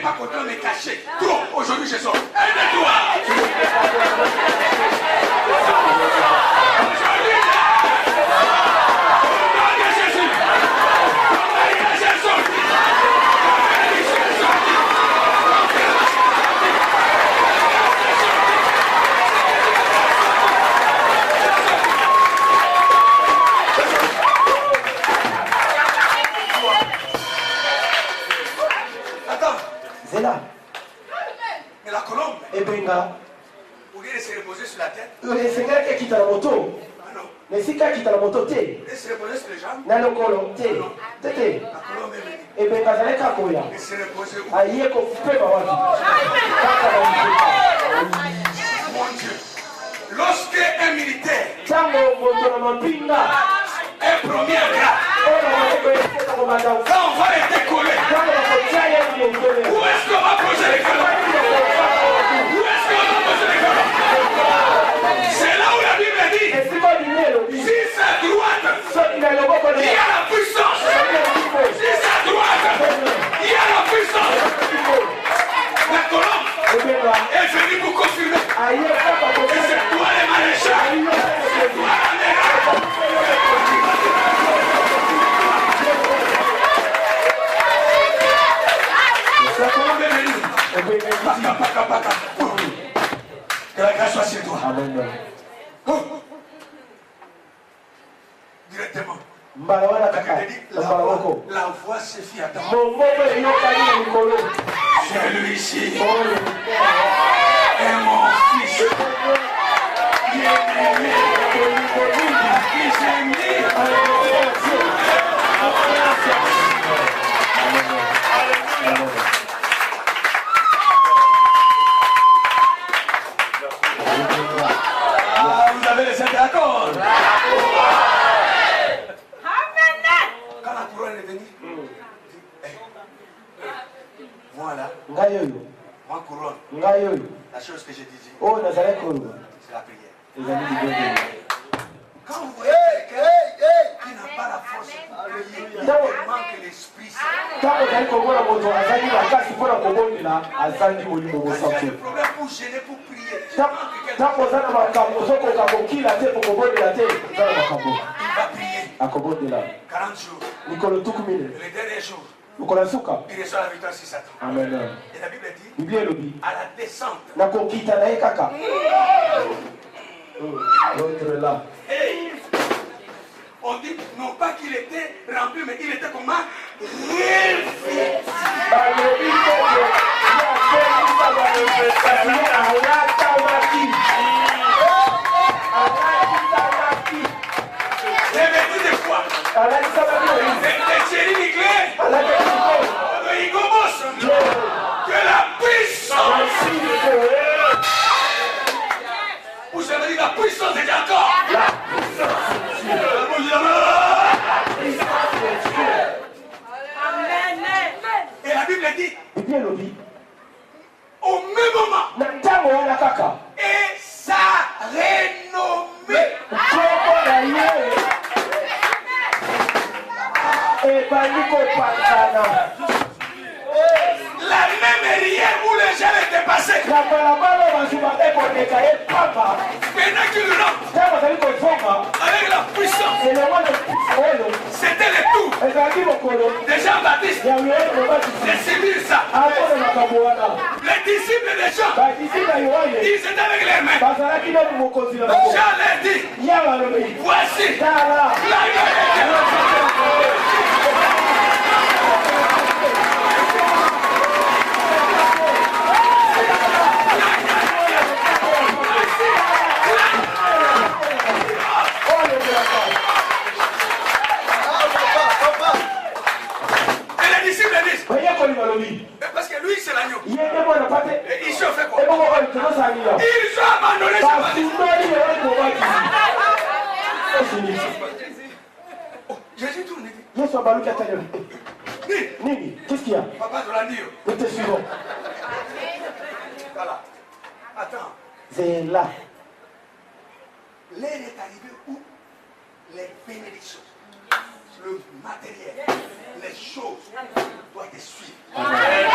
pas content de me cacher. Trop, aujourd'hui je sors. Aide-toi. Zéla. Mais la colombe, Et Benga. au lieu de se reposer sur la tête, C'est quelqu'un qui quitte la moto. ah non, Mais si quelqu'un quitte la moto, t'es. de se reposer sur les jambes, Dans le colon, t'es. T'es. la colombe est venue. Et Benga, ça n'est qu'à courir. Et se reposer où? Aïe, qu'on fait ma wapi. Mon Dieu. Lorsque un militaire Tango, moto na mapinga. est premier grade, Quand quand on va le décoller, où est-ce qu'on va poser les colons? Où est-ce qu'on va poser les colons? C'est là où la Bible dit, si c'est à droite, il y a la puissance. Si c'est à droite, il y a la puissance. La colombe est venue pour confirmer. Et c'est toi le maréchal. C'est toi l'amiral. La colombe est venue. Paka, paka, paka. Que la grâce soit sur toi. Oh. Directement. La voix se fit attendre. Celui-ci est mon fils. Bien-aimé. Qui s'est mis à vous avez les accords. Quand la couronne est venue, voilà, ma couronne. La chose que je disais, c'est la prière. Quand vous voyez quelqu'un qui n'a pas la force pour prier, il manque l'Esprit Saint. Le problème pour gêner, pour prier, il manque quelqu'un. Il va prier 40 jours. Et le dernier jour, il reçoit la victoire sur Satan. Amen. Et la Bible dit, à la descente, hey, on dit non pas qu'il était rempli, mais il était comment? Revêtu de quoi? Des chéris miglés. Que la puissance. Vous avez dit la puissance est encore. Et la Bible dit, au même moment, et sa renommée. La même rivière où les gens étaient passés. Maintenant qu'il rentre avec la puissance, c'était le tour de Jean-Baptiste de subir ça. Les disciples de Jean, ils étaient avec les mains. Jean leur dit, voici la Et les disciples disent, parce que lui c'est l'agneau. Et ils se fait quoi? Ils ont abandonné Jésus tourne. Qu'est-ce qu'il y a? Papa de l'agneau. Nous te suivons. Voilà. Attends. C'est là. L'heure est arrivée où les bénédictions, le matériel, les choses doivent te suivre. Amen.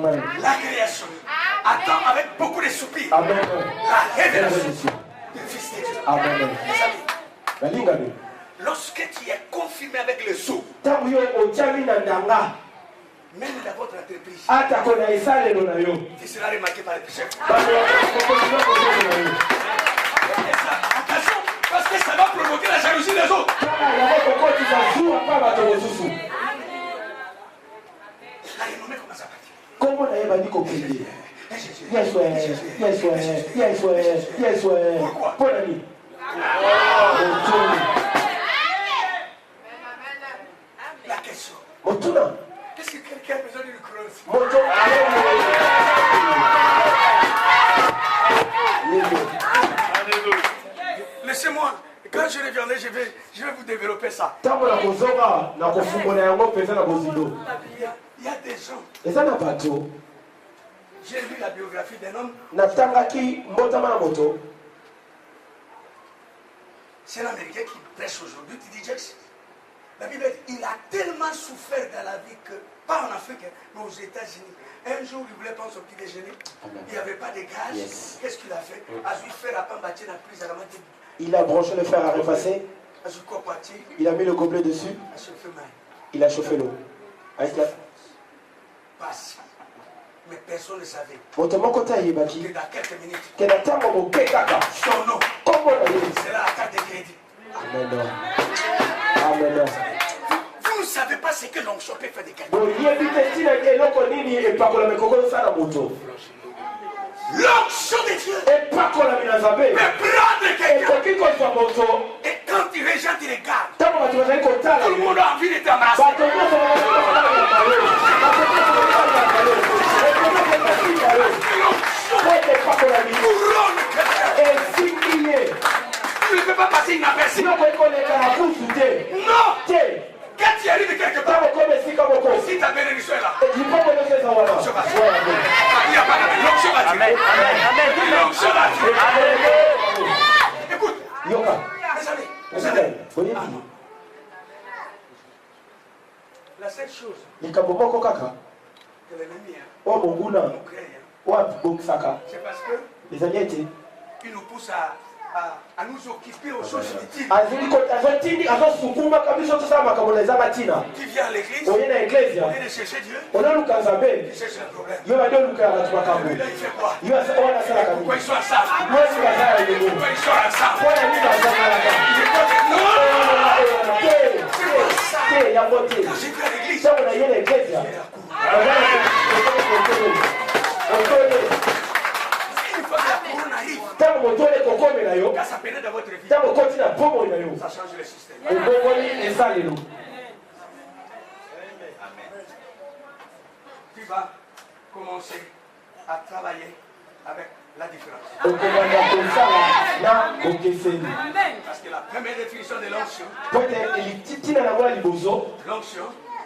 La création attend avec beaucoup de soupirs la révélation du Fils de Dieu. Amen. Mes amis, lorsque tu es confirmé avec le sceau, même dans votre entreprise, tu seras remarqué par les pécheurs. Attention, parce que ça va provoquer la jalousie des autres. La renommée commence à partir. Comment on a dit yes, ouais, yes, ouais, yes, ouais, yes, ouais. Pourquoi? Pour la vie. La question. Motuna. Est-ce que quelqu'un a besoin d'une crosse? Laissez-moi. Quand je reviendrai, je vais vous développer ça. Il y a des gens. J'ai lu la biographie d'un homme. C'est l'Américain qui prêche aujourd'hui, T.D. Jakes. La Bible dit il a tellement souffert dans la vie que, pas en Afrique, mais aux États-Unis. Un jour, il voulait prendre son petit déjeuner. Il n'y avait pas de gaz. Yes. Qu'est-ce qu'il a fait? Il a branché le fer à repasser. Il a mis le gobelet dessus. Il a chauffé l'eau. Avec la... Mais personne ne savait que dans quelques minutes, son nom sera la carte de crédit. Amen. Amen. Vous ne savez pas ce que l'onction peut faire de quelqu'un. L'onction de Dieu peut prendre quelqu'un. Et quand tu regardes, tu regardes. Tout le monde a envie de t'embrasser. Tu ne peux pas passer inaperçu. Non. Quand tu arrives quelque part, si ta bénédiction est là, l'onction va tuer. Il n'y a pas de l'onction va tuer. L'onction va tuer. Écoute, mes amis, la seule chose que l'ennemi nous crée, c'est parce que il nous pousse à nous occuper aux choses inutiles. Tu viens à l'église, au lieu de chercher Dieu, tu cherches le problème. Là, il fait quoi? Pourquoi ils sont ensemble? Pourquoi ils sont ensemble? Quand j'étais à l'église, une fois que la couronne arrive, quand ça pénètre dans votre vie, ça change le système. Tu vas commencer à travailler avec la différence. Parce que la première définition de l'onction,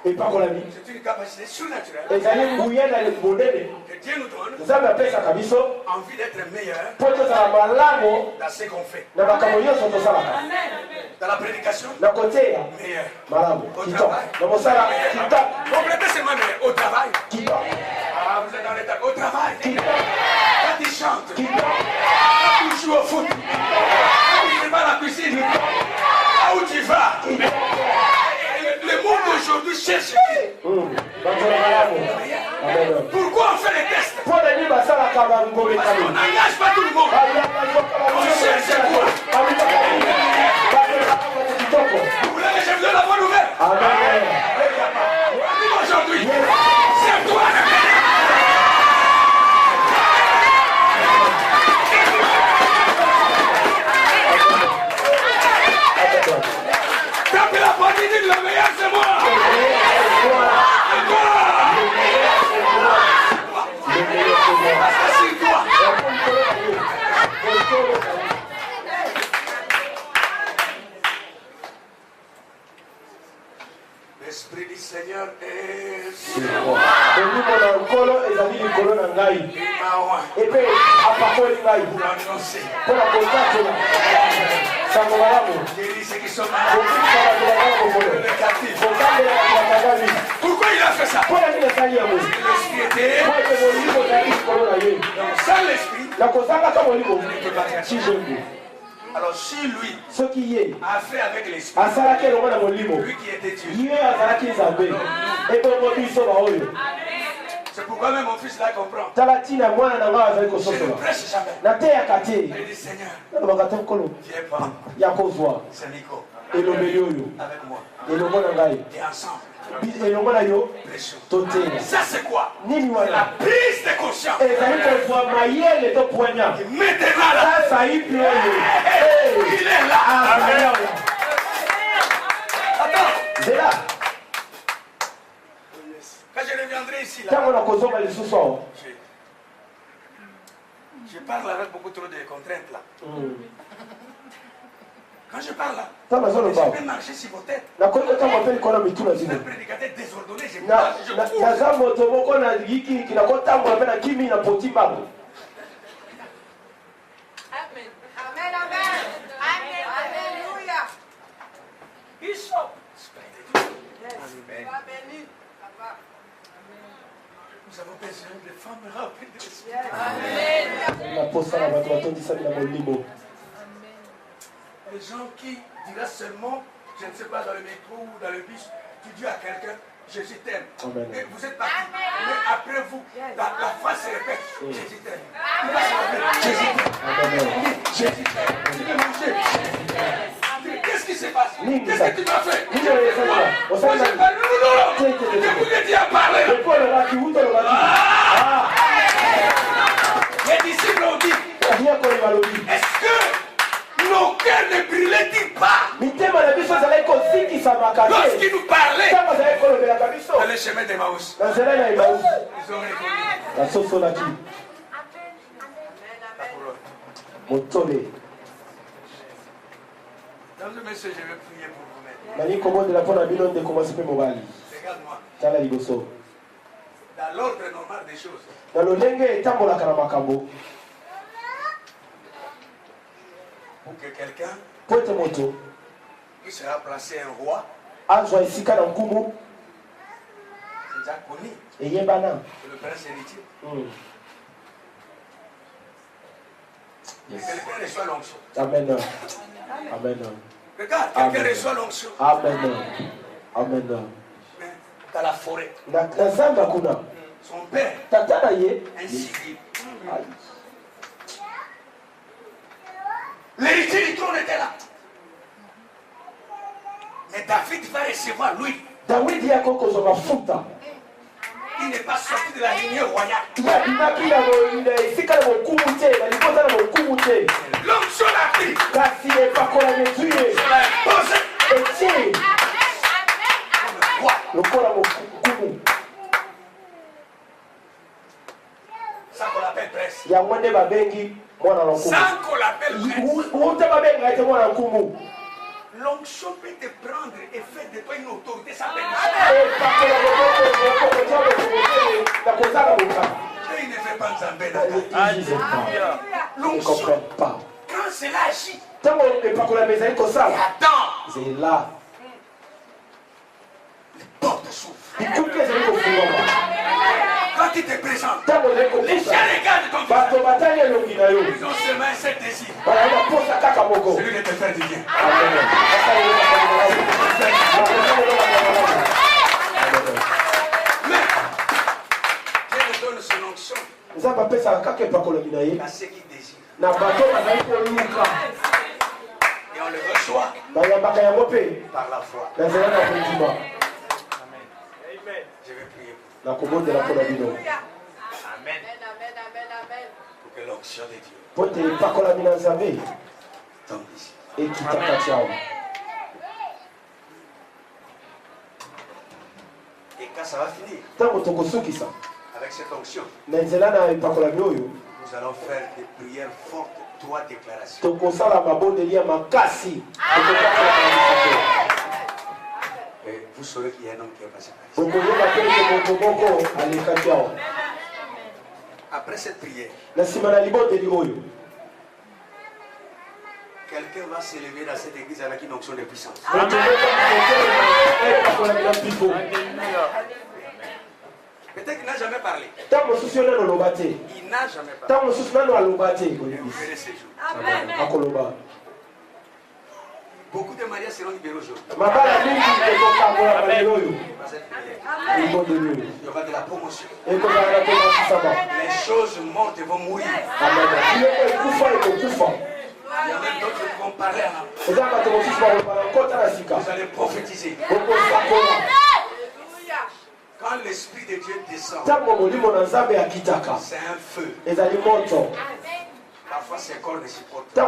c'est une capacité surnaturelle que Dieu nous donne envie d'être meilleur dans ce qu'on fait. Dans la prédication, meilleur. Au travail, complétez seulement meilleur. Au travail, vous êtes dans l'état. Au travail, quand tu chantes, quand tu joues au foot, quand tu vas à la piscine, là où tu vas. Le monde d'aujourd'hui cherche qui? Pourquoi on fait les tests? Parce qu'on n'engage pas tout le monde. On cherche quoi? Vous voulez que je vous donne la bonne nouvelle? Aujourd'hui, c'est toi le meilleur. Tapez la poitrine, le meilleur c'est moi. L'Esprit du Seigneur est sur moi. Pour annoncer. Guéris ceux qui sont malades. Pourquoi il a fait ça? L'Esprit était ne peut pas faire ça. Alors si lui a fait avec l'esprit, lui qui était Dieu. C'est pourquoi même mon fils là comprend. Je ne prêche jamais. Il dit Seigneur, viens prendre. C'est Nico. Avec moi. Et ensemble. Ça c'est quoi? La prise de conscience. Et maintenant là, il est là. Attends. Quand je reviendrai ici là, je parle avec beaucoup trop de contraintes là. Quand je parle là, je peux marcher sur vos têtes. Je suis un prédicateur désordonné, je marche, je cours. Bishop. Nous avons besoin de femmes remplies de l'esprit. Les gens qui diraient seulement, je ne sais pas, dans le métro ou dans le bus, tu dis à quelqu'un, Jésus t'aime. Et vous êtes parti. Mais après vous, la phrase se répète, Jésus t'aime. Jésus t'aime. Jésus t'aime. Tu veux manger. Qu'est-ce qui se passe? Qu'est-ce que tu m'as fait? Moi j'ai parlé. Non. Que tu as parlé. Les disciples ont dit, est-ce que nos cœurs ne brillaient-ils pas lorsqu'ils nous parlaient dans le chemin d'Emmaüs? Ils ont répondu. Monsieur, je vais prier pour vous maintenant. Regarde-moi. Dans l'ordre normal des choses. Pour que quelqu'un puisse remplacer un roi, c'est déjà connu. C'est le prince héritier. Que quelqu'un reçoit l'onction. Amen. Amen. Regarde, quelqu'un reçoit l'onction. Amen. Amen. Dans la forêt. Son père, ainsi dit. L'héritier du trône était là. Mais David va recevoir lui. Il n'est pas sorti de la lignée royale. L'onction l'a pris. Ça qu'on l'appelle presse. Sans qu'on l'appelle presse. L'onction peut te prendre et faire de toi une autorité sans il ne fait pas Nzambé dans l'onction. Quand cela agit, c'est là. Les portes s'ouvrent. Quand il te présente, les gens regardent ton visage. Ils ont seulement un seul désir. Celui de te faire du bien. Mais Dieu nous donne son onction à ceux qui désirent. Et on le reçoit par la foi. Amen. Je vais prier pour vous. Amen. Pour que l'onction de Dieu tombe ici. Et quand ça va finir, avec cette onction, nous allons faire des prières fortes, 3 déclarations. Et vous saurez qu'il y a un homme qui est passé par ici. Après cette prière, quelqu'un va s'élever dans cette église avec une onction de puissance. Peut-être qu'il n'a jamais parlé. Il n'a jamais parlé. Vous verrez ces jours. Amen. Beaucoup de mariages seront libérés aujourd'hui. Amen. Il y aura de la promotion. Les choses mortes vont mourir. Il y a même d'autres qui vont parler en langue. Vous allez prophétiser. Quand l'Esprit de Dieu descend, c'est un feu. Parfois, ses corps ne supportent pas.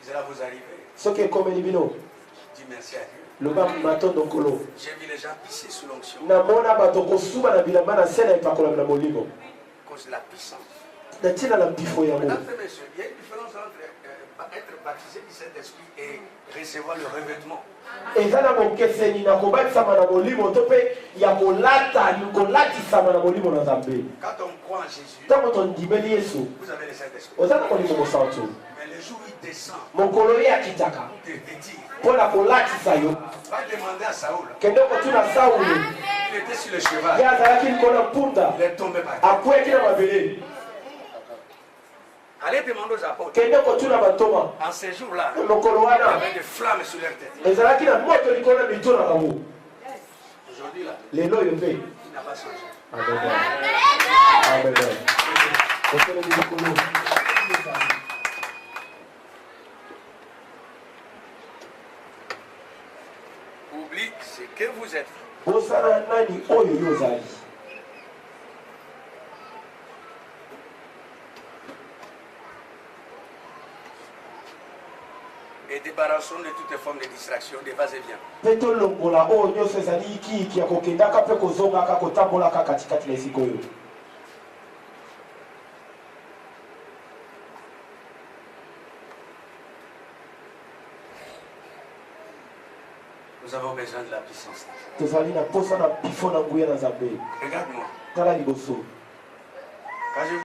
Si cela vous arrive, dis merci à Dieu. J'ai vu les gens pisser sous l'onction. À cause de la puissance. Mesdames et messieurs, il y a une différence entre être baptisé du Saint-Esprit et recevoir le revêtement. Quand on croit en Jésus, vous avez le Saint-Esprit. Mais le jour où il descend, te vêtir. Va demander à Saoul. Il était sur le cheval. Il est tombé par terre. Allez demander aux apôtres. En ces jours-là, il y avait des flammes sur leur tête. Aujourd'hui, là, il n'a pas changé. Amen. Oublie ce que vous êtes. Et débarrassons de toutes les formes de distraction, de vas-et-vient. Nous avons besoin de la puissance. Regarde-moi. Quand je